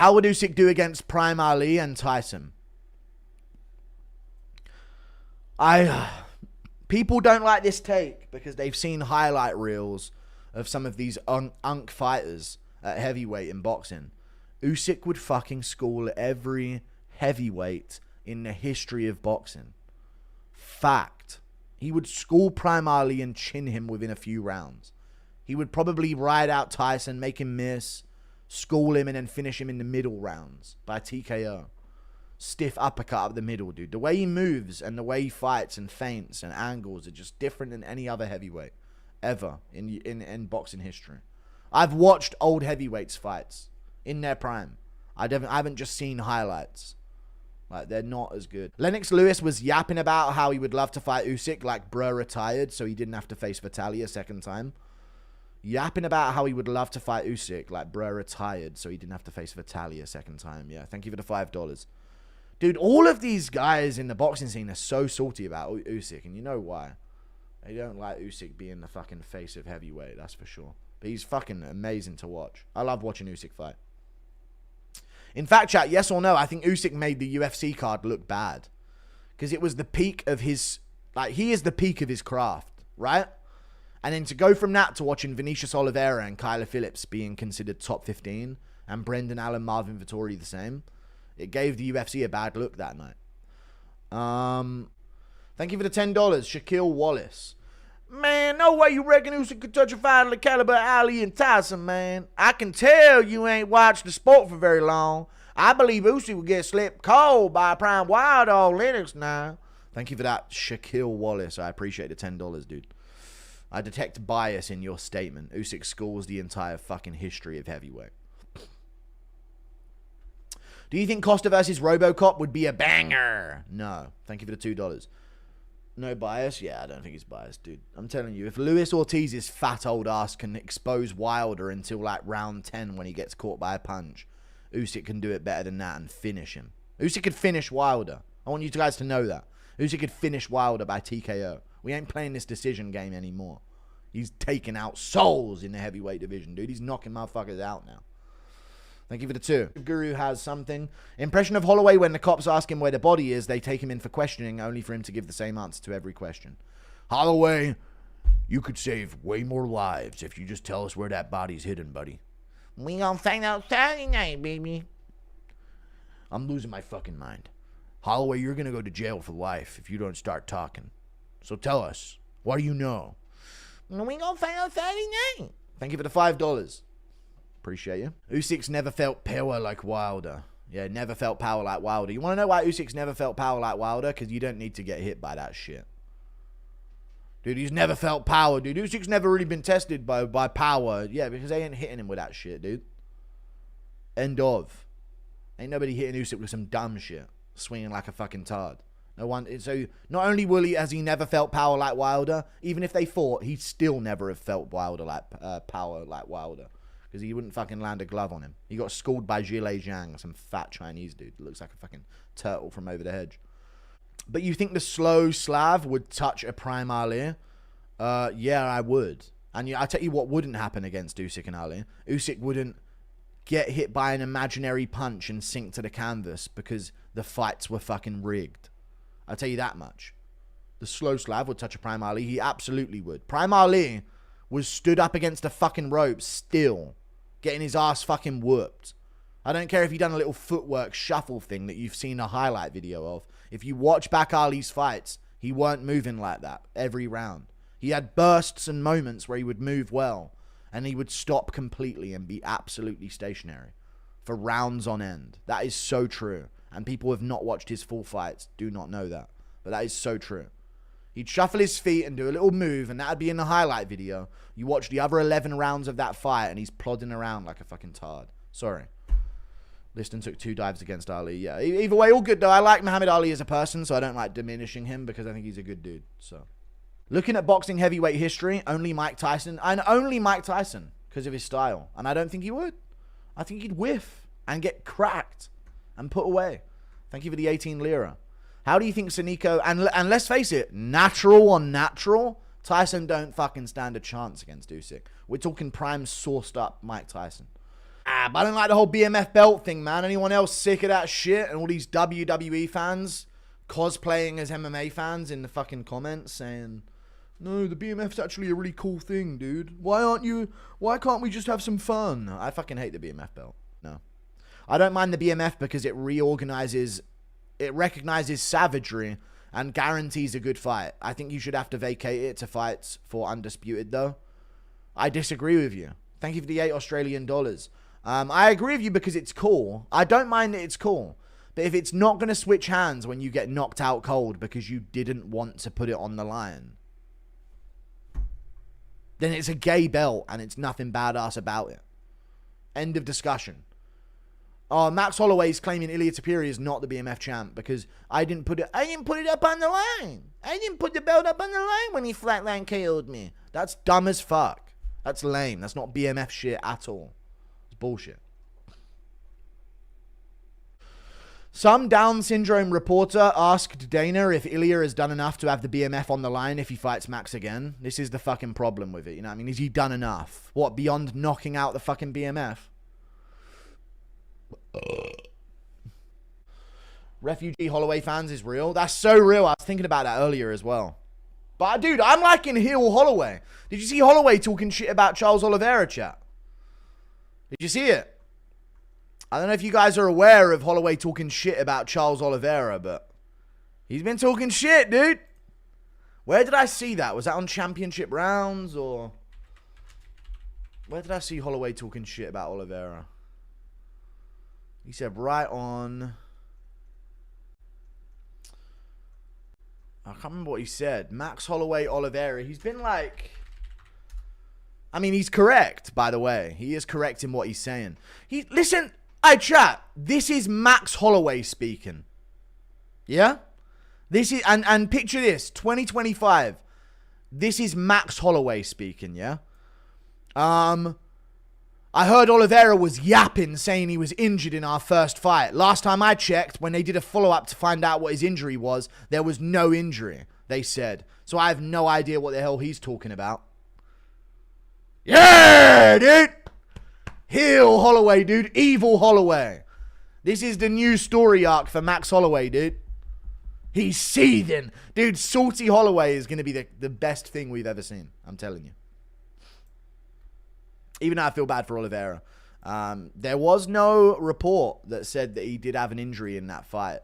How would Usyk do against Prime Ali and Tyson? People don't like this take because they've seen highlight reels of some of these unk fighters at heavyweight in boxing. Usyk would fucking school every heavyweight in the history of boxing. Fact. He would school Prime Ali and chin him within a few rounds. He would probably ride out Tyson, make him miss, school him, and then finish him in the middle rounds by TKO. Stiff uppercut up the middle, dude. The way he moves and the way he fights and feints and angles are just different than any other heavyweight ever in boxing history. I've watched old heavyweights fights in their prime. I haven't just seen highlights. Like, they're not as good. Lennox Lewis was yapping about how he would love to fight Usyk, like bruh retired, so he didn't have to face Vitaly a second time. Yapping about how he would love to fight Usyk, like bruh retired, so he didn't have to face Vitaly a second time. Yeah, thank you for the $5. Dude, all of these guys in the boxing scene are so salty about Usyk, and you know why. They don't like Usyk being the fucking face of heavyweight, that's for sure. But he's fucking amazing to watch. I love watching Usyk fight. In fact, chat, yes or no, I think Usyk made the UFC card look bad. Because it was the peak of his... Like, he is the peak of his craft, right? And then to go from that to watching Vinicius Oliveira and Kyler Phillips being considered top 15, and Brendan Allen, Marvin Vettori the same, it gave the UFC a bad look that night. Thank you for the $10. Shaquille Wallace. Man, no way you reckon Usyk could touch a fighter the caliber of Ali and Tyson, man. I can tell you ain't watched the sport for very long. I believe Usyk will get slipped cold by Prime Wild Dog Lennox now. Thank you for that, Shaquille Wallace. I appreciate the $10, dude. I detect bias in your statement. Usyk schools the entire fucking history of heavyweight. Do you think Costa versus RoboCop would be a banger? No. Thank you for the $2. No bias? Yeah, I don't think he's biased, dude. I'm telling you, if Luis Ortiz's fat old ass can expose Wilder until like round 10 when he gets caught by a punch, Usyk can do it better than that and finish him. Usyk could finish Wilder. I want you guys to know that. Usyk could finish Wilder by TKO. We ain't playing this decision game anymore. He's taking out souls in the heavyweight division, dude. He's knocking motherfuckers out now. Thank you for the 2. Guru has something. Impression of Holloway: when the cops ask him where the body is, they take him in for questioning, only for him to give the same answer to every question. Holloway, you could save way more lives if you just tell us where that body's hidden, buddy. We gonna find out Saturday night, baby. I'm losing my fucking mind. Holloway, you're gonna go to jail for life if you don't start talking. So tell us, what do you know? We gonna find out Saturday night. Thank you for the $5. Appreciate you. Usyk's never felt power like Wilder. Yeah, never felt power like Wilder. You want to know why Usyk's never felt power like Wilder? Because you don't need to get hit by that shit. Dude, he's never felt power, dude. Usyk's never really been tested by power. Yeah, because they ain't hitting him with that shit, dude. End of. Ain't nobody hitting Usyk with some dumb shit. Swinging like a fucking tard. No one. So, not only has he never felt power like Wilder, even if they fought, he'd still never have felt Wilder like power like Wilder. Because he wouldn't fucking land a glove on him. He got schooled by Zhilei Zhang, some fat Chinese dude. Looks like a fucking turtle from over the hedge. But you think the slow Slav would touch a Prime Ali? Yeah, I would. And I tell you what wouldn't happen against Usyk and Ali. Usyk wouldn't get hit by an imaginary punch and sink to the canvas because the fights were fucking rigged. I'll tell you that much. The slow Slav would touch a Prime Ali. He absolutely would. Prime Ali was stood up against the fucking ropes still, getting his ass fucking whooped. I don't care if he done a little footwork shuffle thing that you've seen a highlight video of. If you watch back Ali's fights, he weren't moving like that every round. He had bursts and moments where he would move well, and he would stop completely and be absolutely stationary for rounds on end. That is so true. And people who have not watched his full fights do not know that. But that is so true. He'd shuffle his feet and do a little move, and that'd be in the highlight video. You watch the other 11 rounds of that fight, and he's plodding around like a fucking tard. Sorry. Liston took 2 dives against Ali. Yeah, either way, all good, though. I like Muhammad Ali as a person, so I don't like diminishing him because I think he's a good dude. So, looking at boxing heavyweight history, only Mike Tyson. And only Mike Tyson because of his style. And I don't think he would. I think he'd whiff and get cracked and put away. Thank you for the 18 lira. How do you think Sanico, and let's face it, natural on natural, Tyson don't fucking stand a chance against Usyk. We're talking prime sauced up Mike Tyson. I don't like the whole BMF belt thing, man. Anyone else sick of that shit? And all these WWE fans cosplaying as MMA fans in the fucking comments saying, no, the BMF's actually a really cool thing, dude. Why can't we just have some fun? I fucking hate the BMF belt. No. I don't mind the BMF because it recognizes savagery and guarantees a good fight. I think you should have to vacate it to fights for Undisputed, though. I disagree with you. Thank you for the $8 Australian. I agree with you because it's cool. I don't mind that it's cool. But if it's not going to switch hands when you get knocked out cold because you didn't want to put it on the line, then it's a gay belt and it's nothing badass about it. End of discussion. Oh, Max Holloway's claiming Ilia Topuria is not the BMF champ because I didn't put it up on the line. I didn't put the belt up on the line when he flatline KO'd me. That's dumb as fuck. That's lame. That's not BMF shit at all. It's bullshit. Some Down syndrome reporter asked Dana if Ilia has done enough to have the BMF on the line if he fights Max again. This is the fucking problem with it. You know what I mean? Has he done enough? What, beyond knocking out the fucking BMF? Refugee Holloway fans is real. That's so real. I was thinking about that earlier as well. But, dude, I'm liking heel Holloway. Did you see Holloway talking shit about Charles Oliveira, chat? Did you see it? I don't know if you guys are aware of Holloway talking shit about Charles Oliveira, but he's been talking shit, dude. Where did I see that? Was that on Championship Rounds or... Where did I see Holloway talking shit about Oliveira? He said right on... I can't remember what he said. Max Holloway, Oliveira. He's been like... I mean, he's correct, by the way. He is correct in what he's saying. Listen, chat. This is Max Holloway speaking. Yeah? This is... And picture this. 2025. This is Max Holloway speaking, yeah? I heard Oliveira was yapping, saying he was injured in our first fight. Last time I checked, when they did a follow-up to find out what his injury was, there was no injury, they said. So I have no idea what the hell he's talking about. Yeah, dude! Heel Holloway, dude. Evil Holloway. This is the new story arc for Max Holloway, dude. He's seething. Dude, Salty Holloway is going to be the best thing we've ever seen. I'm telling you. Even though I feel bad for Oliveira. There was no report that said that he did have an injury in that fight.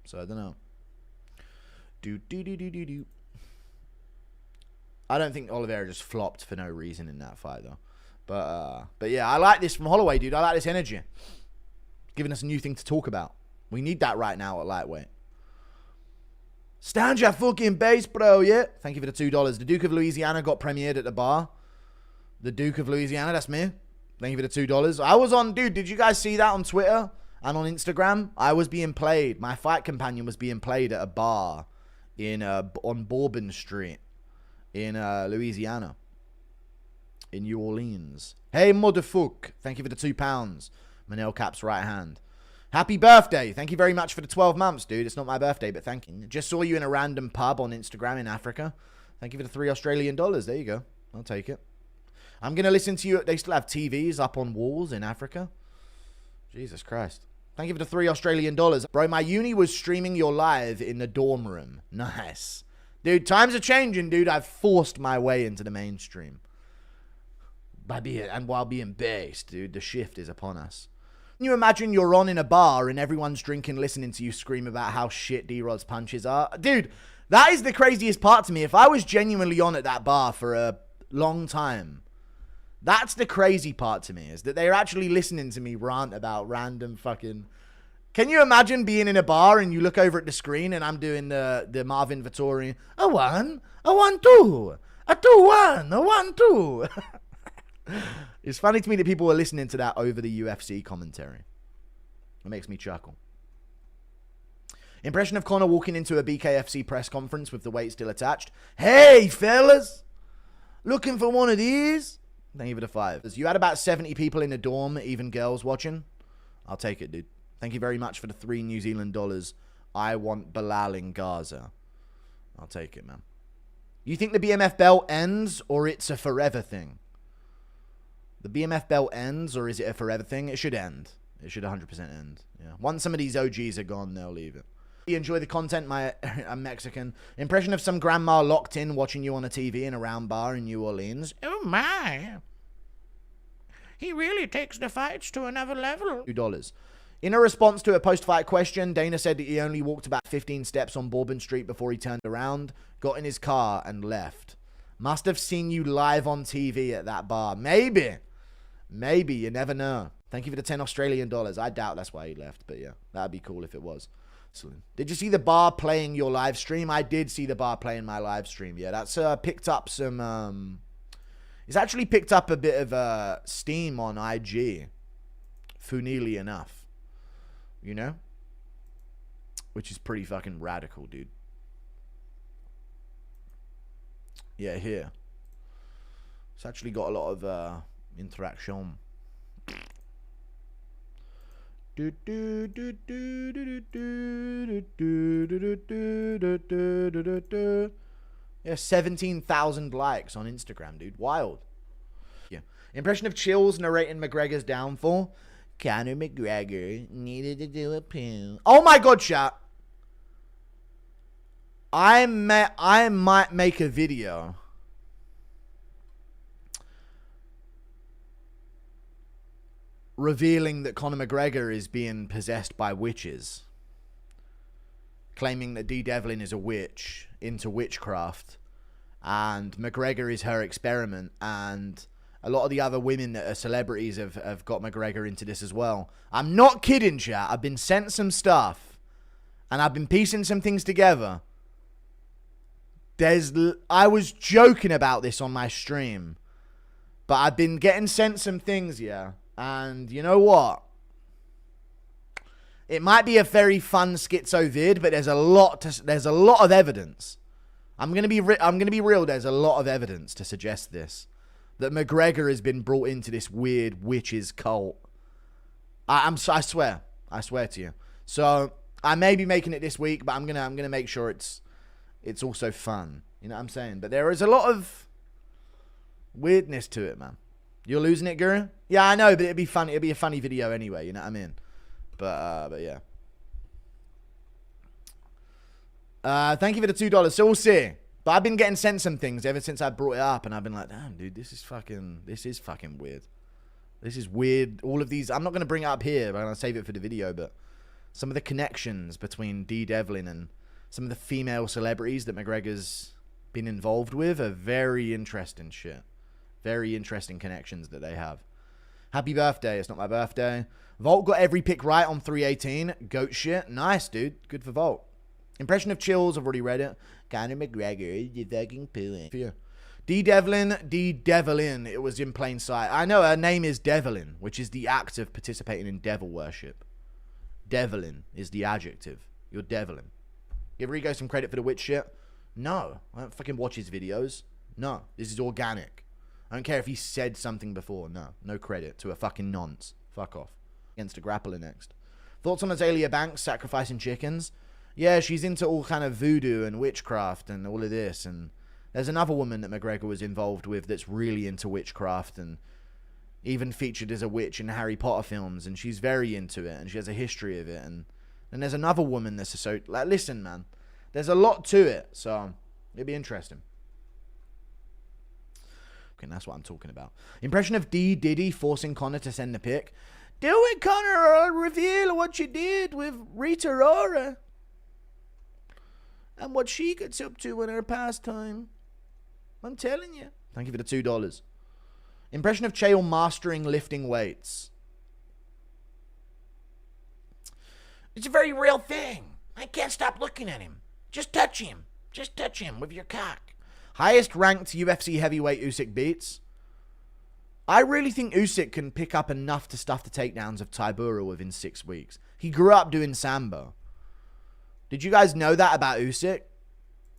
So I don't know. I don't think Oliveira just flopped for no reason in that fight, though. But yeah, I like this from Holloway, dude. I like this energy. Giving us a new thing to talk about. We need that right now at lightweight. Stand your fucking base, bro, yeah? Thank you for the $2. The Duke of Louisiana got premiered at the bar. The Duke of Louisiana, that's me. Thank you for the $2. I was on, dude, did you guys see that on Twitter and on Instagram? I was being played. My fight companion was being played at a bar on Bourbon Street in Louisiana. In New Orleans. Hey, motherfuck. Thank you for the £2. Manel Cap's right hand. Happy birthday. Thank you very much for the 12 months, dude. It's not my birthday, but thank you. Just saw you in a random pub on Instagram in Africa. Thank you for the $3 Australian. There you go. I'll take it. I'm going to listen to you. They still have TVs up on walls in Africa. Jesus Christ. Thank you for the $3 Australian. Bro, my uni was streaming your live in the dorm room. Nice. Dude, times are changing, dude. I've forced my way into the mainstream. While being based, dude. The shift is upon us. Can you imagine you're on in a bar and everyone's drinking, listening to you scream about how shit D-Rod's punches are? Dude, that is the craziest part to me. If I was genuinely on at that bar for a long time... That's the crazy part to me, is that they're actually listening to me rant about random fucking... Can you imagine being in a bar and you look over at the screen and I'm doing the Marvin Vittori, a 1, a 1, 2, a 2, 1, a 1, 2. It's funny to me that people are listening to that over the UFC commentary. It makes me chuckle. Impression of Conor walking into a BKFC press conference with the weight still attached. Hey, fellas! Looking for one of these? Thank you for the 5. You had about 70 people in a dorm, even girls watching. I'll take it, dude. Thank you very much for the $3 New Zealand. I want Bilal in Gaza. I'll take it, man. You think the BMF belt ends or it's a forever thing? The BMF belt ends, or is it a forever thing? It should end. It should 100% end. Yeah. Once some of these OGs are gone, they'll leave it. You enjoy the content, I'm Mexican. Impression of some grandma locked in watching you on a TV in a round bar in New Orleans. Oh my. He really takes the fights to another level. $2. In a response to a post-fight question, Dana said that he only walked about 15 steps on Bourbon Street before he turned around, got in his car, and left. Must have seen you live on TV at that bar. Maybe. Maybe. You never know. Thank you for the 10 Australian dollars. I doubt that's why he left, but yeah, that'd be cool if it was. Did you see the bar playing your live stream? I did see the bar playing my live stream. Yeah, that's picked up some... it's actually picked up a bit of steam on IG. Funnily enough. You know? Which is pretty fucking radical, dude. Yeah, here. It's actually got a lot of interaction. Yeah, 17,000 likes on Instagram, dude. Wild. Yeah. Impression of Chills narrating McGregor's downfall. Conor McGregor needed to do a poo. Oh my god, chat. I might make a video revealing that Conor McGregor is being possessed by witches, claiming that D. Devlin is a witch into witchcraft, and McGregor is her experiment, and a lot of the other women that are celebrities have got McGregor into this as well. I'm not kidding, chat. I've been sent some stuff, and I've been piecing some things together. I was joking about this on my stream, but I've been getting sent some things, yeah. And you know what? It might be a very fun schizo vid, but there's a lot of evidence. I'm gonna be real. There's a lot of evidence to suggest this, that McGregor has been brought into this weird witches cult. I swear to you. So I may be making it this week, but I'm gonna make sure it's also fun. You know what I'm saying? But there is a lot of weirdness to it, man. You're losing it, Guru? Yeah, I know, but it'd be fun. It'd be a funny video anyway. You know what I mean? But yeah. Thank you for the $2. So we'll see. But I've been getting sent some things ever since I brought it up, and I've been like, damn, dude, this is fucking weird. This is weird. All of these, I'm not gonna bring it up here, but I'm gonna save it for the video. But some of the connections between D. Devlin and some of the female celebrities that McGregor's been involved with are very interesting shit. Very interesting connections that they have. Happy birthday. It's not my birthday. Volt got every pick right on 318. Goat shit. Nice, dude. Good for Volt. Impression of Chills. I've already read it. Conor McGregor, you fucking pooing. For you. D. Devlin. It was in plain sight. I know her name is Devlin, which is the act of participating in devil worship. Devlin is the adjective. You're Devlin. Give Rigo some credit for the witch shit? No. I don't fucking watch his videos. No. This is organic. I don't care if he said something before. No credit to a fucking nonce. Fuck off. Against a grappler next. Thoughts on Azalea Banks sacrificing chickens? Yeah, she's into all kind of voodoo and witchcraft and all of this. And there's another woman that McGregor was involved with that's really into witchcraft and even featured as a witch in Harry Potter films. And she's very into it and she has a history of it. And there's another woman that's so like, listen, man, there's a lot to it. So it'd be interesting. And that's what I'm talking about. Impression of D. Diddy forcing Conor to send the pic. Do it, Conor, or I'll reveal what you did with Rita Ora and what she gets up to in her pastime. I'm telling you. Thank you for the $2. Impression of Chael mastering lifting weights. It's a very real thing. I can't stop looking at him. Just touch him. Just touch him with your cock. Highest ranked UFC heavyweight Usyk beats. I really think Usyk can pick up enough to stuff the takedowns of Tybura within 6 weeks. He grew up doing Sambo. Did you guys know that about Usyk?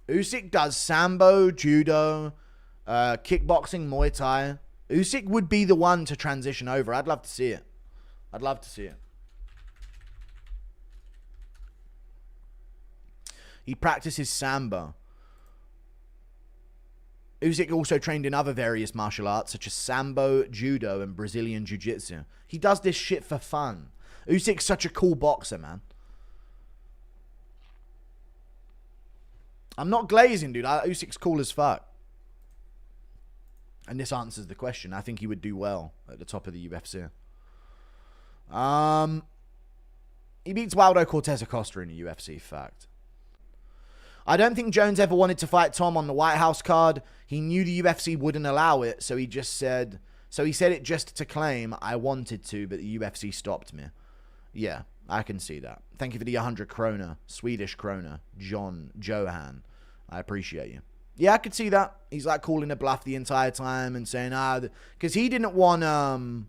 Usyk does Sambo, Judo, kickboxing, Muay Thai. Usyk would be the one to transition over. I'd love to see it. I'd love to see it. He practices Sambo. Usyk also trained in other various martial arts, such as Sambo, Judo, and Brazilian Jiu-Jitsu. He does this shit for fun. Usyk's such a cool boxer, man. I'm not glazing, dude. Usyk's cool as fuck. And this answers the question. I think he would do well at the top of the UFC. He beats Waldo Cortez Acosta in the UFC, fact. I don't think Jones ever wanted to fight Tom on the White House card. He knew the UFC wouldn't allow it, so he said it just to claim, I wanted to, but the UFC stopped me. Yeah, I can see that. Thank you for the 100 krona, Swedish krona, John Johan. I appreciate you. Yeah, I could see that. He's like calling a bluff the entire time and saying, because he didn't want, to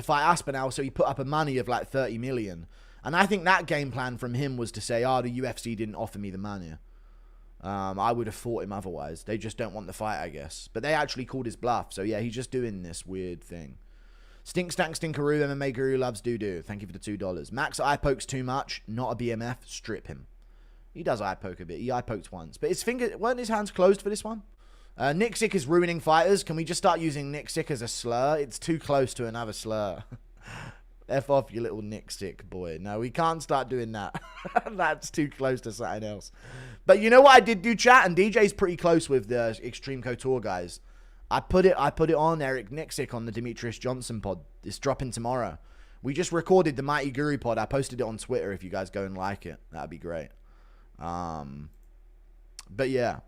fight Aspinall, so he put up a money of like 30 million. And I think that game plan from him was to say, the UFC didn't offer me the money. I would have fought him otherwise. They just don't want the fight, I guess. But they actually called his bluff. So yeah, he's just doing this weird thing. Stink Stank Stinkaroo, MMA Guru loves doo-doo. Thank you for the $2. Max eye pokes too much. Not a BMF. Strip him. He does eye poke a bit. He eye poked once. But weren't his hands closed for this one? Nick Sick is ruining fighters. Can we just start using Nick Sick as a slur? It's too close to another slur. F off, you little Nick Sick boy. No, we can't start doing that. That's too close to something else. But you know what I did do, chat? And DJ's pretty close with the Extreme Couture guys. I put it on Eric Nixick on the Demetrius Johnson pod. It's dropping tomorrow. We just recorded the Mighty Guru pod. I posted it on Twitter if you guys go and like it. That'd be great. But yeah.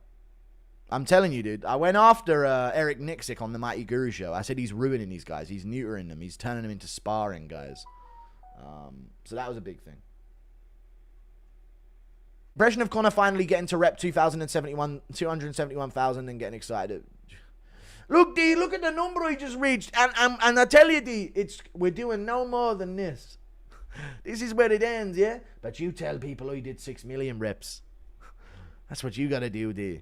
I'm telling you, dude. I went after Eric Nixick on the Mighty Guru show. I said he's ruining these guys. He's neutering them. He's turning them into sparring guys. So that was a big thing. Impression of Conor finally getting to rep 271,000 and getting excited. Look, D, look at the number he just reached. And I tell you, D, we're doing no more than this. This is where it ends, yeah? But you tell people he did 6 million reps. That's what you got to do, D.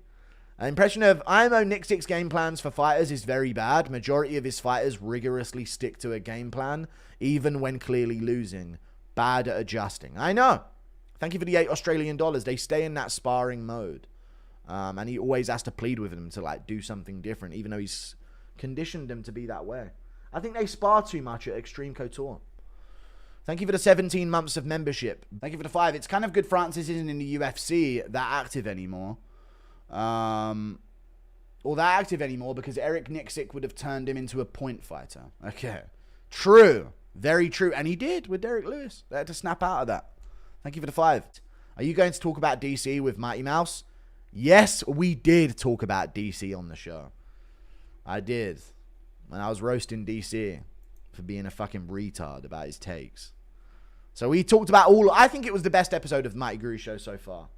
An impression of IMO Nick Sick's game plans for fighters is very bad. Majority of his fighters rigorously stick to a game plan, even when clearly losing. Bad at adjusting. I know. Thank you for the $8 Australian. They stay in that sparring mode. And he always has to plead with them to like do something different, even though he's conditioned them to be that way. I think they spar too much at Extreme Couture. Thank you for the 17 months of membership. Thank you for the 5. It's kind of good Francis isn't in the UFC that active anymore. Or that active anymore because Eric Nixick would have turned him into a point fighter. Okay. True. Very true. And he did with Derek Lewis. They had to snap out of that. Thank you for the 5. Are you going to talk about DC with Mighty Mouse? Yes, we did talk about DC on the show. I did. When I was roasting DC for being a fucking retard about his takes. So we talked about I think it was the best episode of the Mighty Guru show so far.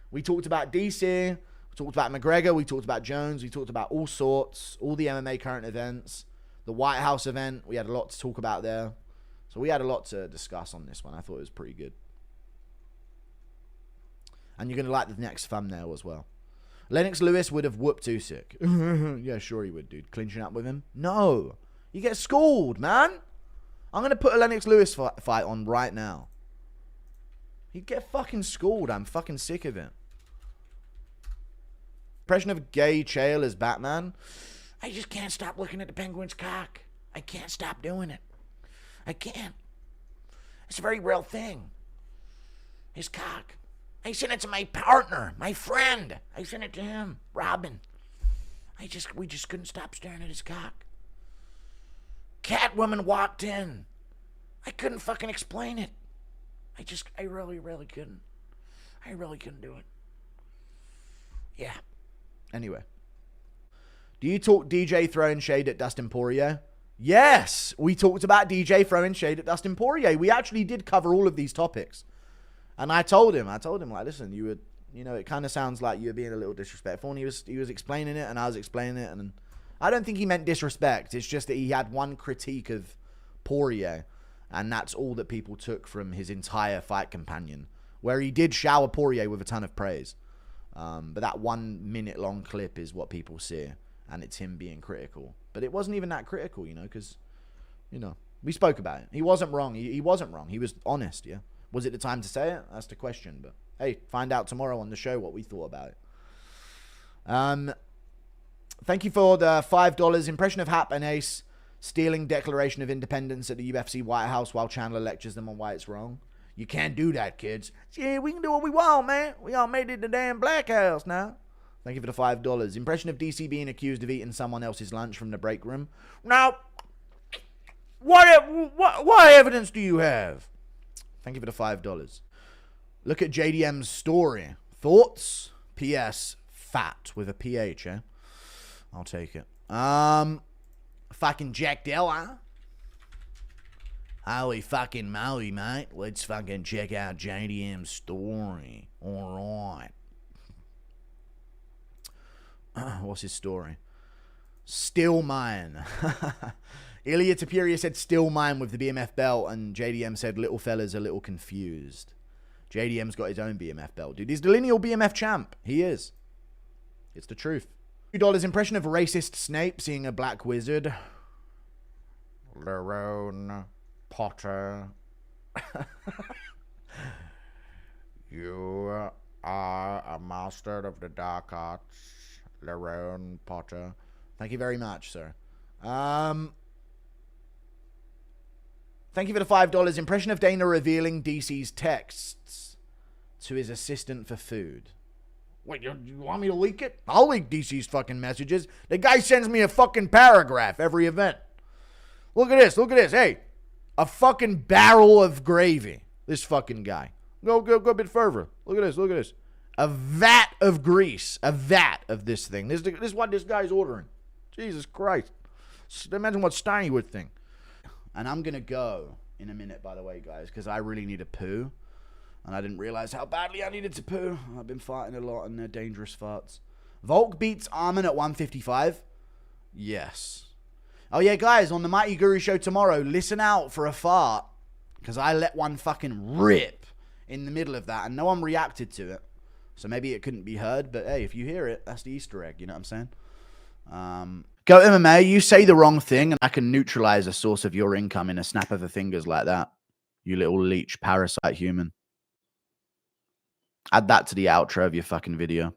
We talked about DC. We talked about McGregor. We talked about Jones. We talked about all sorts. All the MMA current events. The White House event. We had a lot to talk about there. So we had a lot to discuss on this one. I thought it was pretty good. And you're going to like the next thumbnail as well. Lennox Lewis would have whooped Usyk. Yeah, sure he would, dude. Clinching up with him? No. You get schooled, man. I'm going to put a Lennox Lewis fight on right now. He'd get fucking schooled. I'm fucking sick of it. Impression of Gay Chael as Batman. I just can't stop looking at the penguin's cock. I can't stop doing it. I can't. It's a very real thing. His cock. I sent it to my partner, my friend. I sent it to him, Robin. We just couldn't stop staring at his cock. Catwoman walked in. I couldn't fucking explain it. I really, really couldn't. I really couldn't do it. Yeah. Anyway. Do you talk DJ throwing shade at Dustin Poirier? Yes, we talked about DJ throwing shade at Dustin Poirier. We actually did cover all of these topics. And I told him, like, listen, it kind of sounds like you're being a little disrespectful. And he was explaining it, and I was explaining it. And I don't think he meant disrespect. It's just that he had one critique of Poirier. And that's all that people took from his entire fight companion. Where he did shower Poirier with a ton of praise. But that 1 minute long clip is what people see. And it's him being critical. But it wasn't even that critical, because, we spoke about it. He wasn't wrong. He wasn't wrong. He was honest, yeah. Was it the time to say it? That's the question. But hey, find out tomorrow on the show what we thought about it. Thank you for the $5. Impression of Hap and Ace stealing Declaration of Independence at the UFC White House while Chandler lectures them on why it's wrong. You can't do that, kids. Yeah, we can do what we want, man. We all made it to the damn Black House now. Thank you for the $5. Impression of DC being accused of eating someone else's lunch from the break room. Now, what evidence do you have? Thank you for the $5. Look at JDM's story. Thoughts? P.S. Fat with a PH, eh? I'll take it. Fucking Jack Della. Holy fucking moly, mate. Let's fucking check out JDM's story. Alright. What's his story? Still mine. Ilya Tapiria said still mine with the BMF belt, and JDM said little fella's a little confused. JDM's got his own BMF belt, dude. He's the lineal BMF champ. He is. It's the truth. $2 impression of racist Snape seeing a black wizard. Lerone Potter. You are a master of the dark arts, Lerone Potter. Thank you very much, sir. Thank you for the $5. Impression of Dana revealing DC's texts to his assistant for food. Wait, you want me to leak it? I'll leak DC's fucking messages. The guy sends me a fucking paragraph every event. Look at this. Look at this. Hey, a fucking barrel of gravy. This fucking guy. Go a bit further. Look at this. Look at this. A vat of grease. A vat of this thing. This is what this guy's ordering. Jesus Christ. Imagine what Steiny would think. And I'm going to go in a minute, by the way, guys, because I really need a poo. And I didn't realize how badly I needed to poo. I've been farting a lot, and they're dangerous farts. Volk beats Armin at 155. Yes. Oh, yeah, guys, on the Mighty Guru show tomorrow, listen out for a fart. Because I let one fucking rip in the middle of that, and no one reacted to it. So maybe it couldn't be heard, but hey, if you hear it, that's the Easter egg, you know what I'm saying? Go MMA, you say the wrong thing, and I can neutralize a source of your income in a snap of the fingers like that. You little leech parasite human. Add that to the outro of your fucking video.